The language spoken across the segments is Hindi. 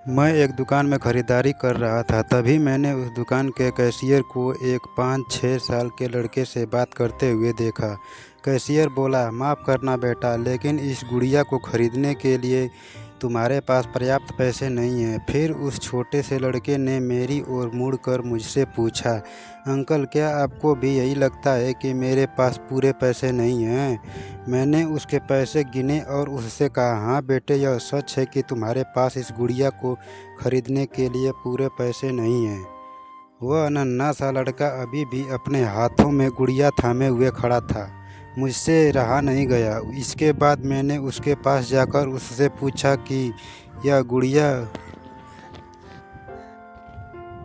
मैं एक दुकान में खरीदारी कर रहा था, तभी मैंने उस दुकान के कैशियर को एक 5-6 साल के लड़के से बात करते हुए देखा। कैशियर बोला, माफ़ करना बेटा, लेकिन इस गुड़िया को खरीदने के लिए तुम्हारे पास पर्याप्त पैसे नहीं हैं। फिर उस छोटे से लड़के ने मेरी ओर मुड़कर मुझसे पूछा, अंकल, क्या आपको भी यही लगता है कि मेरे पास पूरे पैसे नहीं हैं? मैंने उसके पैसे गिने और उससे कहा, हाँ बेटे, यह सच है कि तुम्हारे पास इस गुड़िया को खरीदने के लिए पूरे पैसे नहीं हैं। वह नन्हा सा लड़का अभी भी अपने हाथों में गुड़िया थामे हुए खड़ा था। मुझसे रहा नहीं गया। इसके बाद मैंने उसके पास जाकर उससे पूछा कि यह गुड़िया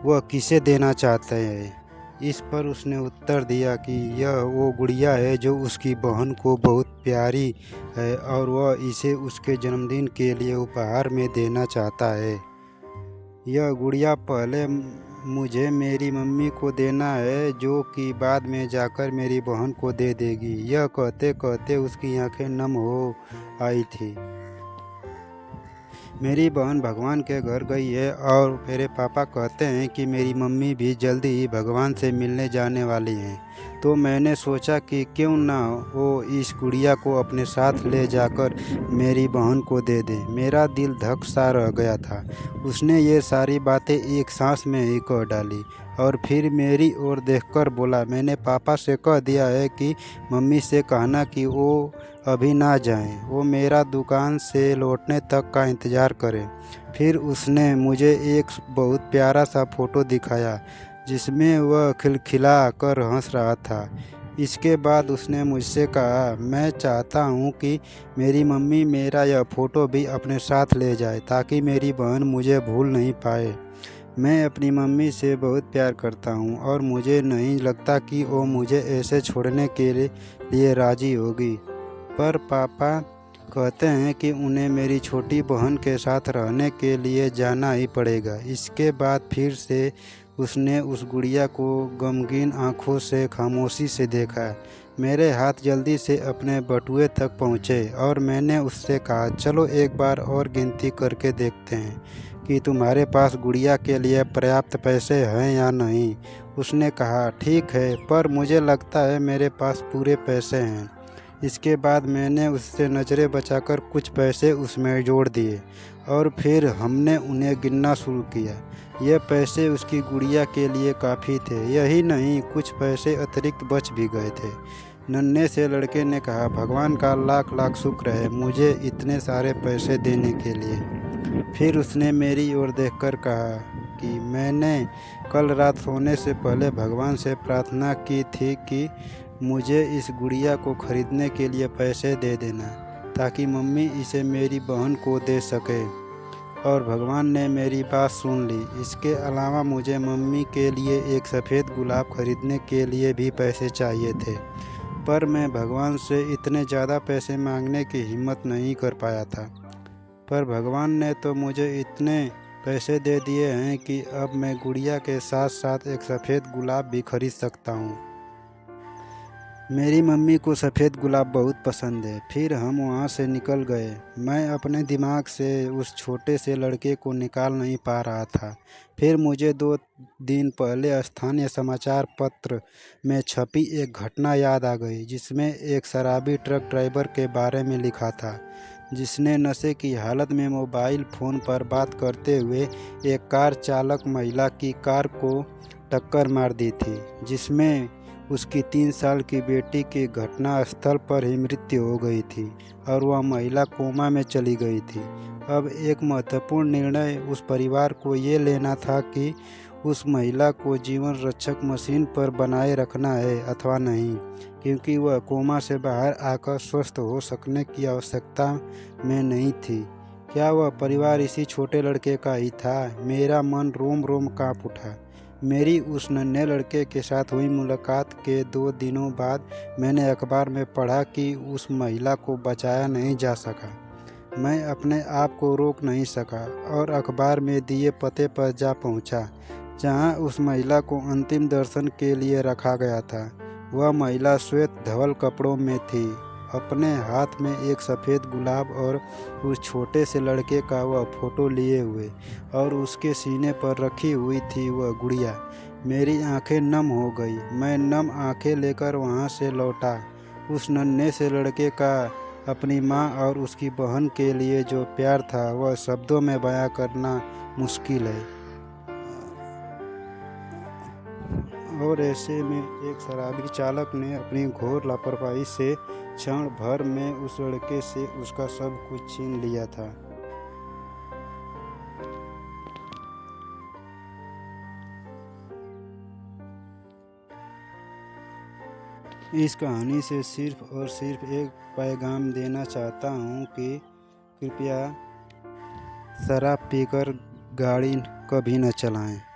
वह किसे देना चाहते हैं। इस पर उसने उत्तर दिया कि यह वो गुड़िया है जो उसकी बहन को बहुत प्यारी है और वह इसे उसके जन्मदिन के लिए उपहार में देना चाहता है। यह गुड़िया पहले मुझे मेरी मम्मी को देना है, जो कि बाद में जाकर मेरी बहन को दे देगी। यह कहते कहते उसकी आंखें नम हो आई थी। मेरी बहन भगवान के घर गई है और मेरे पापा कहते हैं कि मेरी मम्मी भी जल्दी ही भगवान से मिलने जाने वाली हैं। तो मैंने सोचा कि क्यों ना वो इस गुड़िया को अपने साथ ले जाकर मेरी बहन को दे दे। मेरा दिल धक सा रह गया था। उसने ये सारी बातें एक सांस में ही कह डाली और फिर मेरी ओर देखकर बोला, मैंने पापा से कह दिया है कि मम्मी से कहना कि वो अभी ना जाएं, वो मेरा दुकान से लौटने तक का इंतज़ार करें। फिर उसने मुझे एक बहुत प्यारा सा फ़ोटो दिखाया जिसमें वह खिलखिला कर हंस रहा था। इसके बाद उसने मुझसे कहा, मैं चाहता हूँ कि मेरी मम्मी मेरा यह फ़ोटो भी अपने साथ ले जाए ताकि मेरी बहन मुझे भूल नहीं पाए। मैं अपनी मम्मी से बहुत प्यार करता हूँ और मुझे नहीं लगता कि वो मुझे ऐसे छोड़ने के लिए राज़ी होगी। पर पापा कहते हैं कि उन्हें मेरी छोटी बहन के साथ रहने के लिए जाना ही पड़ेगा। इसके बाद फिर से उसने उस गुड़िया को गमगीन आंखों से खामोशी से देखा। मेरे हाथ जल्दी से अपने बटुए तक पहुँचे और मैंने उससे कहा, चलो एक बार और गिनती करके देखते हैं कि तुम्हारे पास गुड़िया के लिए पर्याप्त पैसे हैं या नहीं। उसने कहा, ठीक है, पर मुझे लगता है मेरे पास पूरे पैसे हैं। इसके बाद मैंने उससे नज़रें बचाकर कुछ पैसे उसमें जोड़ दिए और फिर हमने उन्हें गिनना शुरू किया। यह पैसे उसकी गुड़िया के लिए काफ़ी थे। यही नहीं, कुछ पैसे अतिरिक्त बच भी गए थे। नन्हे से लड़के ने कहा, भगवान का लाख लाख शुक्र है मुझे इतने सारे पैसे देने के लिए। फिर उसने मेरी ओर देखकर कहा कि मैंने कल रात सोने से पहले भगवान से प्रार्थना की थी कि मुझे इस गुड़िया को खरीदने के लिए पैसे दे देना ताकि मम्मी इसे मेरी बहन को दे सके, और भगवान ने मेरी बात सुन ली। इसके अलावा मुझे मम्मी के लिए एक सफ़ेद गुलाब खरीदने के लिए भी पैसे चाहिए थे, पर मैं भगवान से इतने ज़्यादा पैसे मांगने की हिम्मत नहीं कर पाया था। पर भगवान ने तो मुझे इतने पैसे दे दिए हैं कि अब मैं गुड़िया के साथ साथ एक सफ़ेद गुलाब भी खरीद सकता हूँ। मेरी मम्मी को सफ़ेद गुलाब बहुत पसंद है। फिर हम वहाँ से निकल गए। मैं अपने दिमाग से उस छोटे से लड़के को निकाल नहीं पा रहा था। फिर मुझे 2 दिन पहले स्थानीय समाचार पत्र में छपी एक घटना याद आ गई, जिसमें एक शराबी ट्रक ड्राइवर के बारे में लिखा था, जिसने नशे की हालत में मोबाइल फ़ोन पर बात करते हुए एक कार चालक महिला की कार को टक्कर मार दी थी, जिसमें उसकी 3 साल की बेटी की घटनास्थल पर ही मृत्यु हो गई थी और वह महिला कोमा में चली गई थी। अब एक महत्वपूर्ण निर्णय उस परिवार को ये लेना था कि उस महिला को जीवन रक्षक मशीन पर बनाए रखना है अथवा नहीं, क्योंकि वह कोमा से बाहर आकर स्वस्थ हो सकने की आवश्यकता में नहीं थी। क्या वह परिवार इसी छोटे लड़के का ही था? मेरा मन रोम रोम काँप उठा। मेरी उस नन्हे लड़के के साथ हुई मुलाकात के 2 दिनों बाद मैंने अखबार में पढ़ा कि उस महिला को बचाया नहीं जा सका। मैं अपने आप को रोक नहीं सका और अखबार में दिए पते पर जा पहुंचा, जहां उस महिला को अंतिम दर्शन के लिए रखा गया था। वह महिला श्वेत धवल कपड़ों में थी अपने हाथ में एक सफ़ेद गुलाब और उस छोटे से लड़के का वह फ़ोटो लिए हुए और उसके सीने पर रखी हुई थी वह गुड़िया। मेरी आंखें नम हो गई। मैं नम आंखें लेकर वहाँ से लौटा। उस नन्हे से लड़के का अपनी माँ और उसकी बहन के लिए जो प्यार था वह शब्दों में बयां करना मुश्किल है। और ऐसे में एक शराबी चालक ने अपनी घोर लापरवाही से क्षण भर में उस लड़के से उसका सब कुछ छीन लिया था। इस कहानी से सिर्फ और सिर्फ एक पैगाम देना चाहता हूँ कि कृपया शराब पीकर गाड़ी कभी न चलाएं।